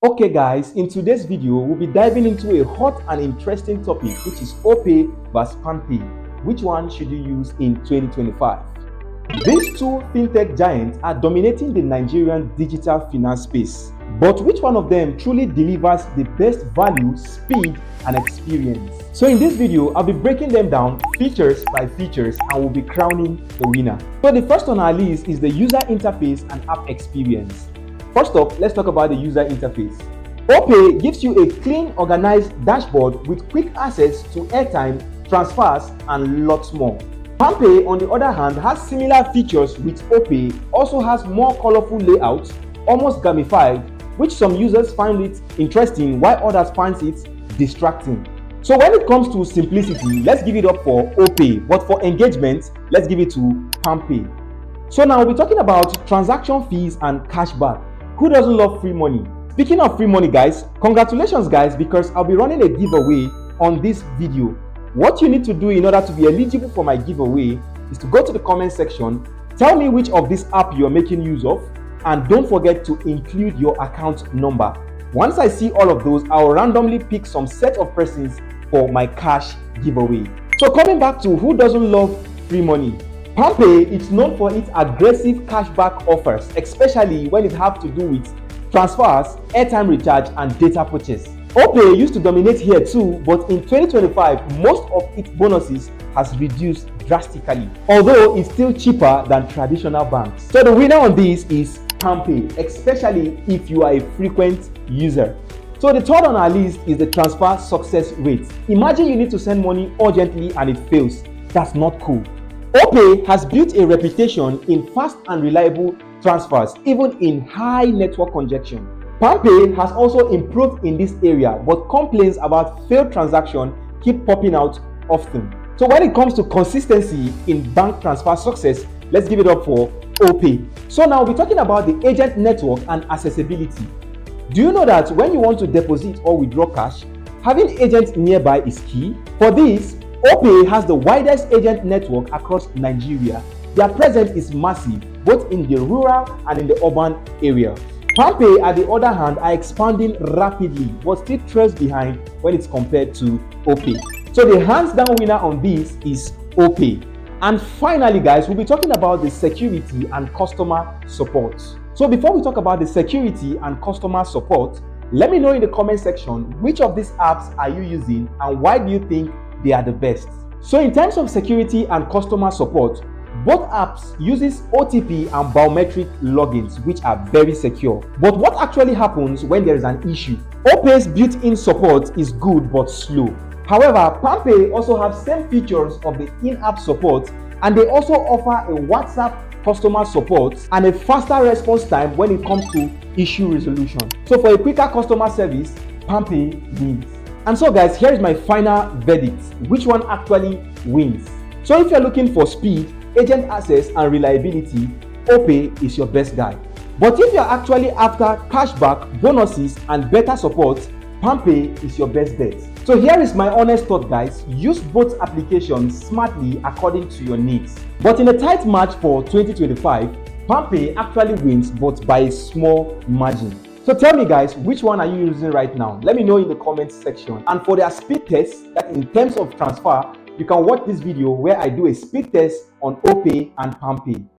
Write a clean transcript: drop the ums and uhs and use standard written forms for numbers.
Okay guys, in today's video, we'll be diving into a hot and interesting topic, which is Opay vs PalmPay. Which one should you use in 2025? These two fintech giants are dominating the Nigerian digital finance space. But which one of them truly delivers the best value, speed, and experience? So in this video, I'll be breaking them down features by features and we'll be crowning the winner. So the first on our list is the user interface and app experience. First up, let's talk about the user interface. Opay gives you a clean, organized dashboard with quick access to airtime, transfers, and lots more. PalmPay, on the other hand, has similar features with Opay, also has more colorful layouts, almost gamified, which some users find it interesting while others find it distracting. So when it comes to simplicity, let's give it up for Opay, but for engagement, let's give it to PalmPay. So now we'll be talking about transaction fees and cashback. Who doesn't love free money? Speaking of free money, guys, congratulations guys, because I'll be running a giveaway on this video. What you need to do in order to be eligible for my giveaway is to go to the comment section, tell me which of this app you're making use of, and don't forget to include your account number. Once I see all of those, I'll randomly pick some set of persons for my cash giveaway. So coming back to who doesn't love free money, PalmPay is known for its aggressive cashback offers, especially when it has to do with transfers, airtime recharge, and data purchase. Opay used to dominate here too, but in 2025, most of its bonuses has reduced drastically, although it's still cheaper than traditional banks. So the winner on this is PalmPay, especially if you are a frequent user. So the third on our list is the transfer success rate. Imagine you need to send money urgently and it fails. That's not cool. Opay has built a reputation in fast and reliable transfers, even in high network congestion. PalmPay has also improved in this area, but complaints about failed transactions keep popping out often. So when it comes to consistency in bank transfer success, let's give it up for Opay. So now we're talking about the agent network and accessibility. Do you know that when you want to deposit or withdraw cash, having agents nearby is key? For this, Opay has the widest agent network across Nigeria. Their presence is massive, both in the rural and in the urban area. PalmPay, at the other hand, are expanding rapidly, but still trails behind when it's compared to Opay. So the hands down winner on this is Opay. And finally, guys, we'll be talking about the security and customer support. So before we talk about the security and customer support, let me know in the comment section which of these apps are you using and why do you think they are the best. So in terms of security and customer support, both apps uses OTP and biometric logins, which are very secure. But what actually happens when there is an issue? Opay's built-in support is good but slow. However, PalmPay also have same features of the in-app support, and they also offer a WhatsApp customer support and a faster response time when it comes to issue resolution. So for a quicker customer service, PalmPay wins. And so guys, here is my final verdict. Which one actually wins? So if you're looking for speed, agent access, and reliability, Opay is your best guy. But if you're actually after cashback, bonuses, and better support, PalmPay is your best bet. So here is my honest thought, guys. Use both applications smartly according to your needs. But in a tight match for 2025, PalmPay actually wins, but by a small margin. So tell me guys, which one are you using right now? Let me know in the comments section. And for their speed test, that in terms of transfer, you can watch this video where I do a speed test on Opay and PalmPay.